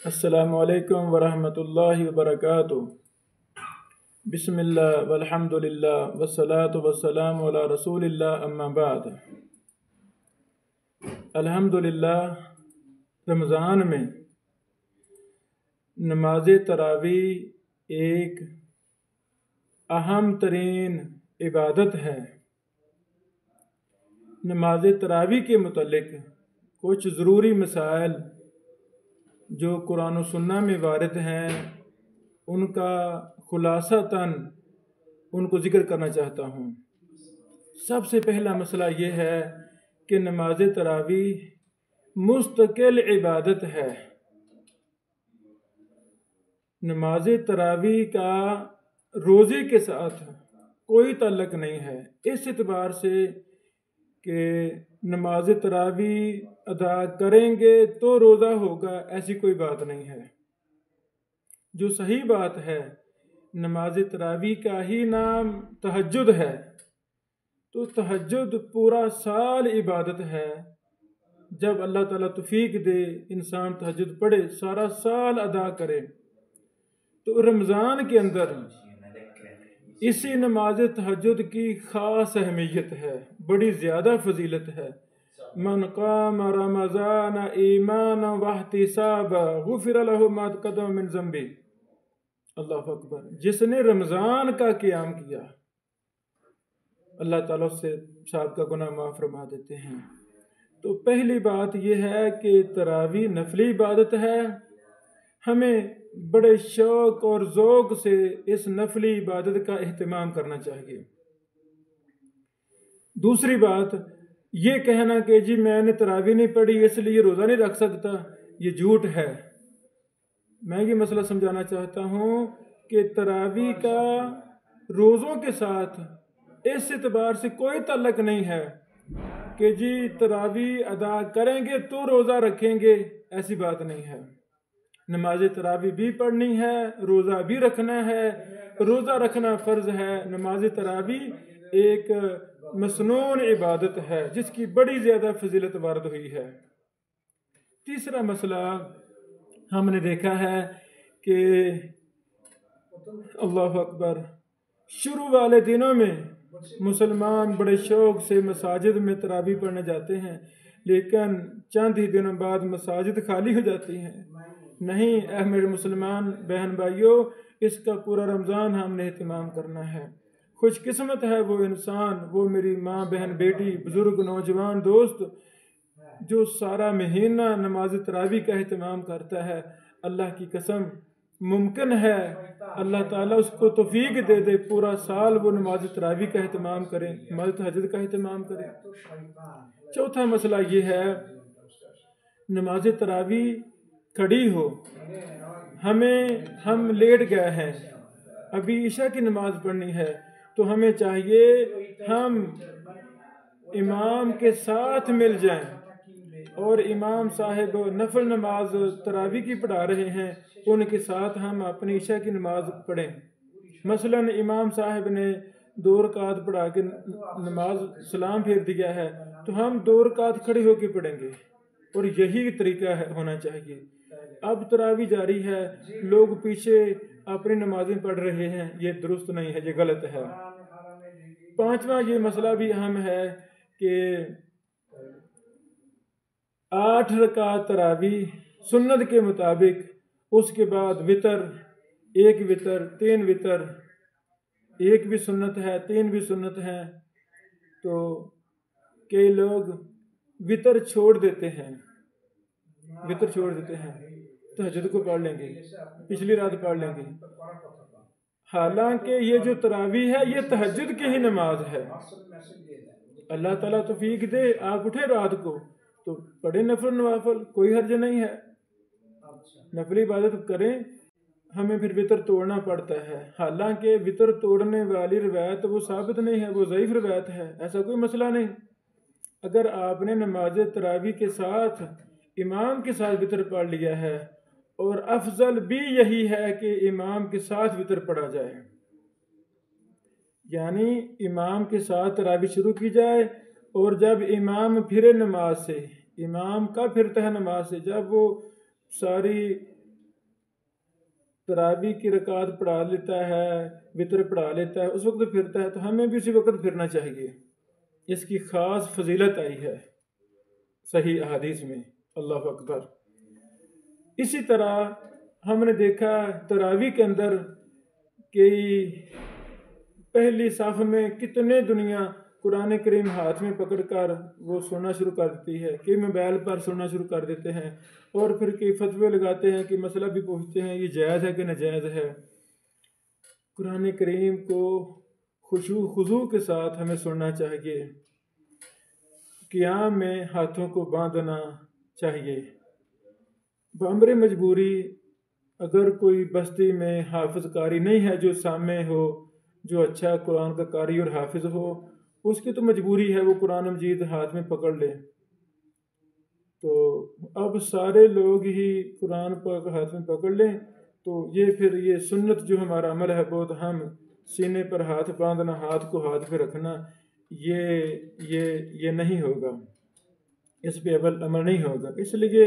السلام علیکم ورحمۃ اللہ وبرکاتہ۔ بسم اللہ والحمد للہ والصلاة والسلام علی رسول اللہ، اما بعد۔ الحمدللہ رمضان میں نماز تراویح ایک اہم ترین عبادت ہے۔ نماز تراویح کے متعلق کچھ ضروری مسائل جو قرآن و سنہ میں وارد ہیں ان کا خلاصتاً ان کو ذکر کرنا چاہتا ہوں۔ سب سے پہلا مسئلہ یہ ہے کہ نماز تراویح مستقل عبادت ہے۔ نماز تراویح کا روزے کے ساتھ کوئی تعلق نہیں ہے، اس اعتبار سے کہ نماز تراویح ادا کریں گے تو روزہ ہوگا، ایسی کوئی بات نہیں ہے۔ جو صحیح بات ہے، نماز تراویح کا ہی نام تہجد ہے، تو تہجد پورا سال عبادت ہے۔ جب اللہ تعالیٰ توفیق دے انسان تہجد پڑھے، سارا سال ادا کرے، تو رمضان کے اندر اسی نماز تہجد کی خاص اہمیت ہے، بڑی زیادہ فضیلت ہے۔ من قام رمضان ایمانا واحتسابا غفر له ما تقدم من ذنبہ۔ اللہ اکبر۔ جس نے رمضان کا قیام کیا، اللہ تعالیٰ سے سابقہ گناہ معاف فرما دیتے ہیں۔ تو پہلی بات یہ ہے کہ تراویح نفلی عبادت ہے، ہمیں بڑے شوق اور ذوق سے اس نفلی عبادت کا اہتمام کرنا چاہیے۔ دوسری بات یہ کہنا کہ جی میں نے تراویح نہیں پڑھی اس لیے روزہ نہیں رکھ سکتا، یہ جھوٹ ہے۔ میں یہ مسئلہ سمجھانا چاہتا ہوں کہ تراویح کا روزوں کے ساتھ اس اعتبار سے کوئی تعلق نہیں ہے کہ جی تراویح ادا کریں گے تو روزہ رکھیں گے، ایسی بات نہیں ہے۔ نماز تراویح بھی پڑھنی ہے، روزہ بھی رکھنا ہے، روزہ رکھنا فرض ہے۔ نماز تراویح ایک مسنون عبادت ہے جس کی بڑی زیادہ فضیلت وارد ہوئی ہے۔ تیسرا مسئلہ ہم نے دیکھا ہے کہ اللہ اکبر، شروع والے دنوں میں مسلمان بڑے شوق سے مساجد میں تراویح پڑھنے جاتے ہیں، لیکن چند ہی دنوں بعد مساجد خالی ہو جاتی ہیں۔ نہیں اے میرے مسلمان بہن بھائیوں، اس کا پورا رمضان ہم نے اہتمام کرنا ہے۔ خوش قسمت ہے وہ انسان، وہ میری ماں بہن بیٹی بزرگ نوجوان دوست جو سارا مہینہ نماز تراویح کا اہتمام کرتا ہے۔ اللہ کی قسم ممکن ہے اللہ تعالیٰ اس کو توفیق دے دے پورا سال وہ نماز تراویح کا اہتمام کریں، نماز تہجد کا اہتمام کریں۔ چوتھا مسئلہ یہ ہے، نماز تراویح کھڑی ہو، ہم لیٹ گئے ہیں، ابھی عشاء کی نماز پڑھنی ہے، تو ہمیں چاہیے ہم امام کے ساتھ مل جائیں، اور امام صاحب نفل نماز تراویح کی پڑھا رہے ہیں، ان کے ساتھ ہم اپنی عشاء کی نماز پڑھیں۔ مثلا امام صاحب نے 2 رکعت پڑھا کے نماز سلام پھیر دیا ہے، تو ہم 2 رکعت کھڑے ہو کے پڑھیں گے، اور یہی طریقہ ہونا چاہیے۔ اب تراویح جاری ہے، لوگ پیچھے اپنی نمازیں پڑھ رہے ہیں، یہ درست نہیں ہے، یہ غلط ہے۔ پانچواں یہ مسئلہ بھی اہم ہے کہ 8 رکعت تراویح سنت کے مطابق، اس کے بعد وطر، 1 وطر، 3 وطر، 1 بھی سنت ہے، 3 بھی سنت ہے، تو کئی لوگ وطر چھوڑ دیتے ہیں، تہجد کو پڑھ لیں گے، پچھلی رات پڑھ لیں گے، حالانکہ یہ جو تراویح ہے یہ تہجد کی ہی نماز ہے۔ اللہ تعالیٰ توفیق دے آپ اٹھے رات کو تو پڑھیں نفل نوافل، کوئی حرج نہیں ہے، نفلی عبادت کریں۔ ہمیں پھر وطر توڑنا پڑتا ہے، حالانکہ وطر توڑنے والی روایت وہ ثابت نہیں ہے، وہ ضعیف روایت ہے، ایسا کوئی مسئلہ نہیں۔ اگر آپ نے نماز تراویح کے ساتھ امام کے ساتھ وطر پڑھ لیا ہے، اور افضل بھی یہی ہے کہ امام کے ساتھ وطر پڑھا جائے، یعنی امام کے ساتھ تراویح شروع کی جائے، اور جب امام پھرے نماز سے، امام کا پھرتا ہے نماز سے، جب وہ ساری تراویح کی رکعت پڑھا لیتا ہے، وتر پڑھا لیتا ہے، اس وقت پھرتا ہے، تو ہمیں بھی اسی وقت پھرنا چاہیے۔ اس کی خاص فضیلت آئی ہے صحیح احادیث میں۔ اللہ اکبر۔ اسی طرح ہم نے دیکھا تراویح کے اندر کہ پہلی صف میں کتنے دنیا قرآن کریم ہاتھ میں پکڑ کر وہ سننا شروع کر دیتی ہے، کہ موبائل پر سننا شروع کر دیتے ہیں، اور پھر کئی فتوے لگاتے ہیں کہ مسئلہ بھی پوچھتے ہیں یہ جائز ہے کہ ناجائز ہے۔ قرآن کریم کو خشوع خضوع کے ساتھ ہمیں سننا چاہیے، قیام میں ہاتھوں کو باندھنا چاہیے۔ بامر مجبوری اگر کوئی بستی میں حافظ قاری نہیں ہے جو سامع ہو، جو اچھا قرآن کا قاری اور حافظ ہو، اس کی تو مجبوری ہے وہ قرآن مجید ہاتھ میں پکڑ لے۔ تو اب سارے لوگ ہی قرآن پاک ہاتھ میں پکڑ لیں تو یہ سنت جو ہمارا عمل ہے بہت ہم سینے پر ہاتھ باندھنا، ہاتھ کو ہاتھ پہ رکھنا، یہ نہیں ہوگا، اس پہ عمل نہیں ہوگا۔ اس لیے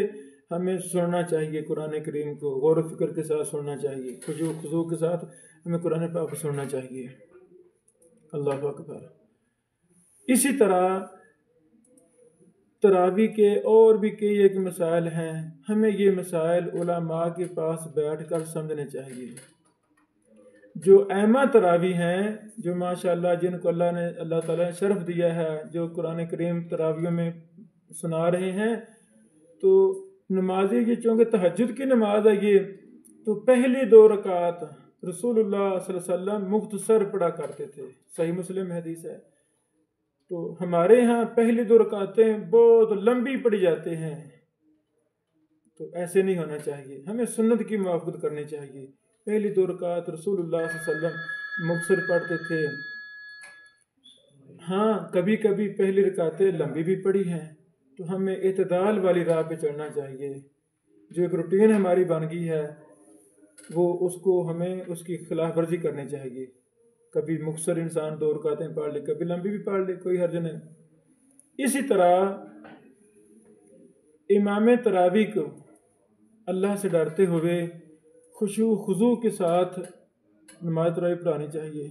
ہمیں سننا چاہیے قرآن کریم کو، غور و فکر کے ساتھ سننا چاہیے، خشوع خضوع کے ساتھ ہمیں قرآن پاک سننا چاہیے۔ اللہ اکبر۔ اسی طرح تراویح کے اور بھی کئی ایک مسائل ہیں، ہمیں یہ مسائل علماء کے پاس بیٹھ کر سمجھنے چاہیے۔ جو ائمہ تراویح ہیں، جو ماشاءاللہ جن کو اللہ تعالیٰ نے شرف دیا ہے، جو قرآن کریم تراویحوں میں سنا رہے ہیں، تو نمازی یہ چونکہ تہجد کی نماز ہے یہ، تو پہلی 2 رکعات رسول اللہ صلی اللہ علیہ وسلم مختصر پڑھا کرتے تھے، صحیح مسلم حدیث ہے۔ تو ہمارے ہاں پہلی 2 رکعتیں بہت لمبی پڑھی جاتے ہیں، تو ایسے نہیں ہونا چاہیے، ہمیں سنت کی موافقت کرنی چاہیے۔ پہلی 2 رکعت رسول اللہ صلی اللہ علیہ وسلم مختصر پڑھتے تھے۔ ہاں کبھی کبھی پہلی رکعتیں لمبی بھی پڑھی ہیں، تو ہمیں اعتدال والی راہ پہ چلنا چاہیے۔ جو ایک روٹین ہماری بن گئی ہے وہ اس کو ہمیں اس کی خلاف ورزی کرنی چاہیے۔ کبھی مختصر انسان 2 رکعتیں پڑھ لے، کبھی لمبی بھی پڑھ لے، کوئی حرج نہیں۔ اسی طرح امام تراویح کو اللہ سے ڈرتے ہوئے خشوع خضوع کے ساتھ نماز تراویح پڑھانی چاہیے۔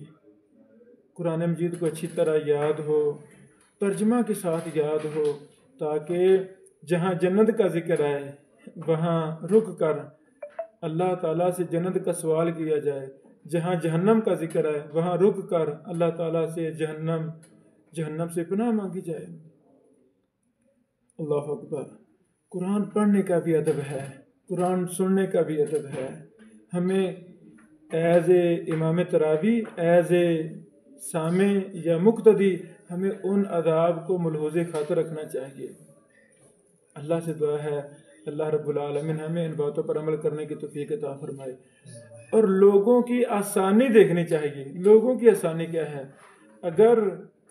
قرآن مجید کو اچھی طرح یاد ہو، ترجمہ کے ساتھ یاد ہو، تاکہ جہاں جنت کا ذکر آئے وہاں رک کر اللہ تعالیٰ سے جنت کا سوال کیا جائے، جہاں جہنم کا ذکر آئے وہاں رک کر اللہ تعالیٰ سے جہنم سے پناہ مانگی جائے۔ اللہ اکبر۔ قرآن پڑھنے کا بھی ادب ہے، قرآن سننے کا بھی ادب ہے۔ ہمیں ایز اے امام تراویح، ایز اے سامع یا مقتدی، ہمیں ان آداب کو ملحوظ خاطر رکھنا چاہیے۔ اللہ سے دعا ہے اللہ رب العالمین ہمیں ان باتوں پر عمل کرنے کی توفیق عطا فرمائے۔ اور لوگوں کی آسانی دیکھنی چاہیے۔ لوگوں کی آسانی کیا ہے؟ اگر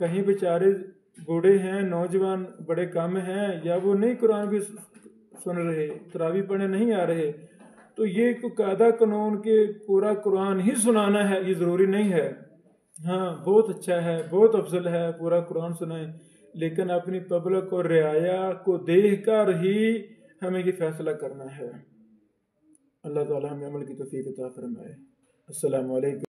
کہیں بیچارے بوڑھے ہیں، نوجوان بڑے کم ہیں، یا وہ نہیں قرآن بھی سن رہے، تراویح پڑھنے نہیں آ رہے، تو یہ کوئی قاعدہ قانون کے پورا قرآن ہی سنانا ہے یہ ضروری نہیں ہے۔ ہاں بہت اچھا ہے، بہت افضل ہے پورا قرآن سنائیں، لیکن اپنی پبلک اور رعایا کو دیکھ کر ہی ہمیں یہ فیصلہ کرنا ہے۔ اللہ تعالیٰ ہمیں عمل کی توفیق عطا فرمائے۔ السلام علیکم۔